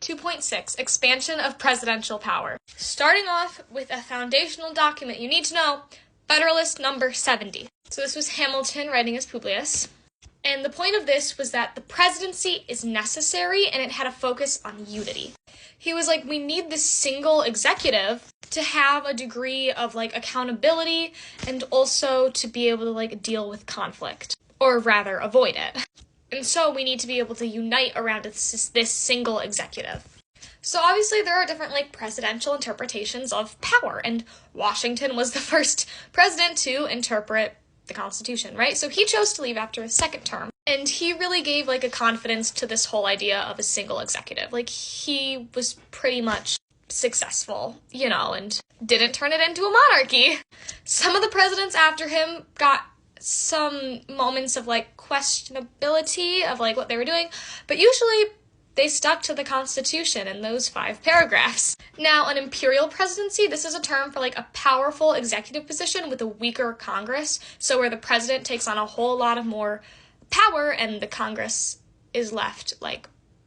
2.6 Expansion of Presidential Power. Starting off with a foundational document you need to know, Federalist Number 70. So this was Hamilton writing as Publius. And the point of this was that the presidency is necessary and it had a focus on unity. He was like, we need this single executive to have a degree of accountability and also to be able to deal with conflict, or rather avoid it. And so we need to be able to unite around this single executive. So obviously there are different presidential interpretations of power, and Washington was the first president to interpret the Constitution, right? So he chose to leave after his second term, and he really gave a confidence to this whole idea of a single executive. He was pretty much successful, and didn't turn it into a monarchy. Some of the presidents after him got some moments of questionability of what they were doing, but usually they stuck to the Constitution in those 5 paragraphs. Now, an imperial presidency, this is a term for a powerful executive position with a weaker Congress, so where the president takes on a whole lot of more power and the Congress is left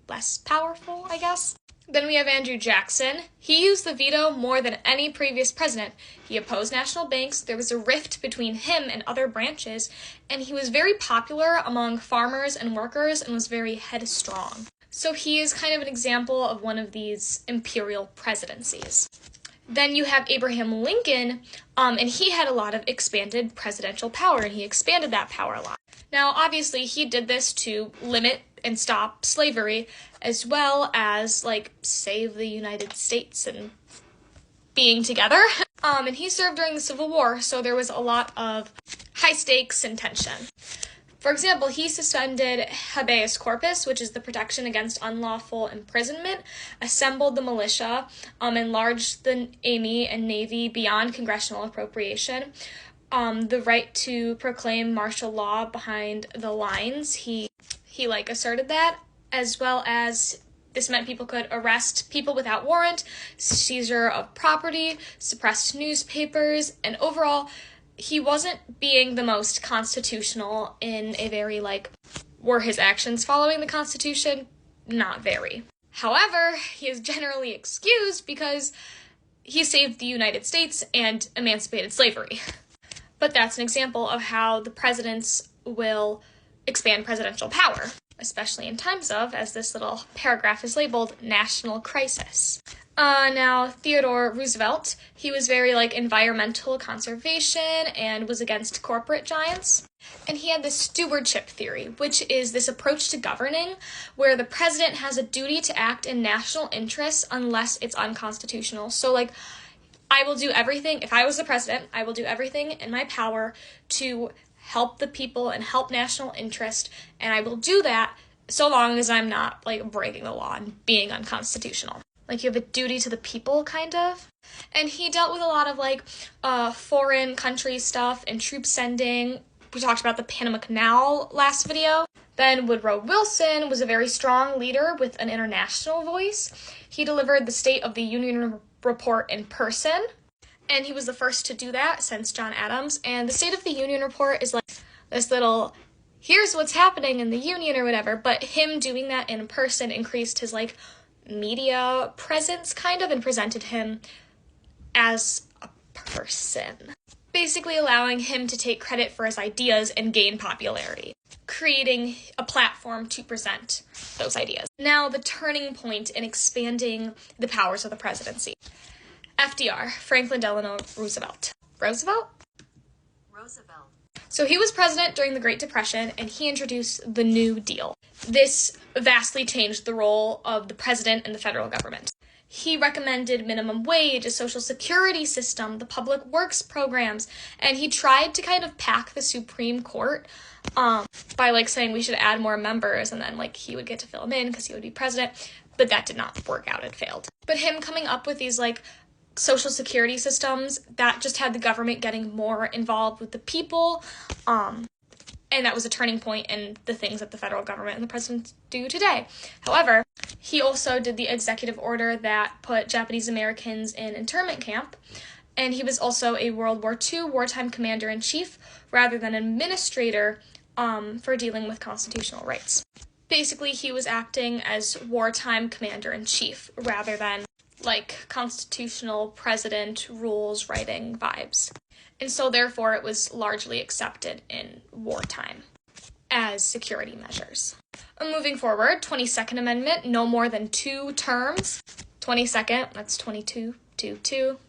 less powerful, I guess. Then we have Andrew Jackson. He used the veto more than any previous president. He opposed national banks, there was a rift between him and other branches, and he was very popular among farmers and workers and was very headstrong. So he is kind of an example of one of these imperial presidencies. Then you have Abraham Lincoln, and he had a lot of expanded presidential power, and he expanded that power a lot. Now, obviously, he did this to limit and stop slavery, as well as, save the United States and being together. And he served during the Civil War, so there was a lot of high stakes and tension. For example, he suspended habeas corpus, which is the protection against unlawful imprisonment, assembled the militia, enlarged the Army and Navy beyond congressional appropriation, the right to proclaim martial law behind the lines. He asserted that, as well as this meant people could arrest people without warrant, seizure of property, suppressed newspapers, and overall, he wasn't being the most constitutional in a very, were his actions following the Constitution? Not very. However, he is generally excused because he saved the United States and emancipated slavery. But that's an example of how the presidents will expand presidential power, especially in times of, as this little paragraph is labeled, national crisis. Now, Theodore Roosevelt, he was very environmental conservation and was against corporate giants. And he had the stewardship theory, which is this approach to governing where the president has a duty to act in national interests unless it's unconstitutional. So I will do everything, if I was the president, I will do everything in my power to help the people and help national interest, and I will do that so long as I'm not breaking the law and being unconstitutional. You have a duty to the people, kind of. And he dealt with a lot of foreign country stuff and troop sending. We talked about the Panama Canal last video. Then Woodrow Wilson was a very strong leader with an international voice. He delivered the State of the Union report in person, and he was the first to do that since John Adams. And the State of the Union report is this little, here's what's happening in the Union or whatever, but him doing that in person increased his media presence kind of and presented him as a person, basically allowing him to take credit for his ideas and gain popularity, creating a platform to present those ideas. Now, the turning point in expanding the powers of the presidency. FDR, Franklin Delano Roosevelt. Roosevelt. So he was president during the Great Depression, and he introduced the New Deal. This vastly changed the role of the president and the federal government. He recommended minimum wage, a social security system, the public works programs, and he tried to kind of pack the Supreme Court by saying we should add more members, and then he would get to fill them in because he would be president, but that did not work out. It failed. But him coming up with these social security systems, that just had the government getting more involved with the people, and that was a turning point in the things that the federal government and the president do today. However, he also did the executive order that put Japanese Americans in internment camp, and he was also a World War II wartime commander-in-chief rather than administrator for dealing with constitutional rights. Basically, he was acting as wartime commander-in-chief rather than like constitutional president rules writing vibes. And so therefore it was largely accepted in wartime as security measures. Moving forward, 22nd Amendment, no more than 2 terms. 22nd, that's 22, 2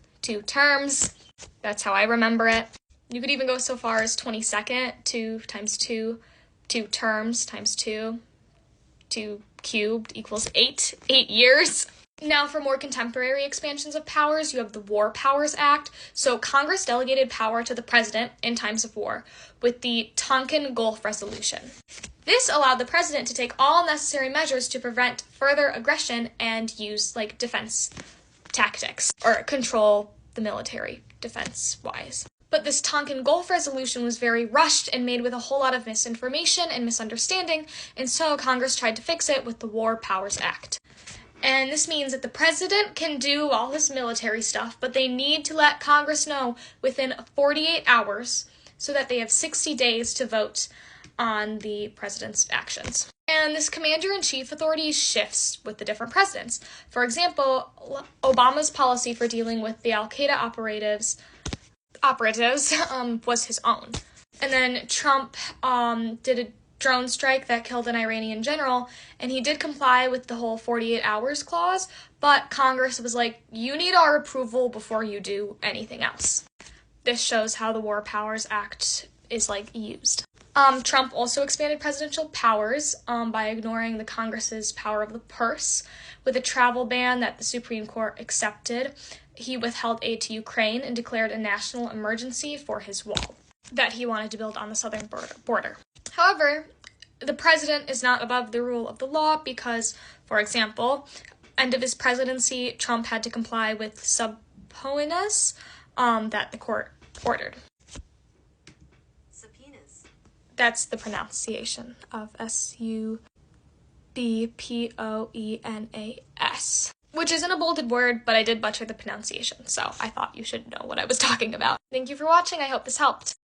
terms. That's how I remember it. You could even go so far as 22nd, 2 times 2, 2 terms times 2, 2 cubed equals 8 years. Now, for more contemporary expansions of powers, you have the War Powers Act. So Congress delegated power to the president in times of war with the Tonkin Gulf Resolution. This allowed the president to take all necessary measures to prevent further aggression and use, like, defense tactics, or control the military defense-wise. But this Tonkin Gulf Resolution was very rushed and made with a whole lot of misinformation and misunderstanding, and so Congress tried to fix it with the War Powers Act. And this means that the president can do all this military stuff, but they need to let Congress know within 48 hours so that they have 60 days to vote on the president's actions. And this commander-in-chief authority shifts with the different presidents. For example, Obama's policy for dealing with the Al-Qaeda operatives was his own. And then Trump did a drone strike that killed an Iranian general, and he did comply with the whole 48 hours clause, but Congress was like, you need our approval before you do anything else. This shows how the War Powers Act is, like, used. Trump also expanded presidential powers by ignoring the Congress's power of the purse. With a travel ban that the Supreme Court accepted, he withheld aid to Ukraine and declared a national emergency for his wall that he wanted to build on the southern border. However, the president is not above the rule of the law because, for example, end of his presidency, Trump had to comply with subpoenas that the court ordered. Subpoenas. That's the pronunciation of subpoenas, which isn't a bolded word, but I did butcher the pronunciation, so I thought you should know what I was talking about. Thank you for watching. I hope this helped.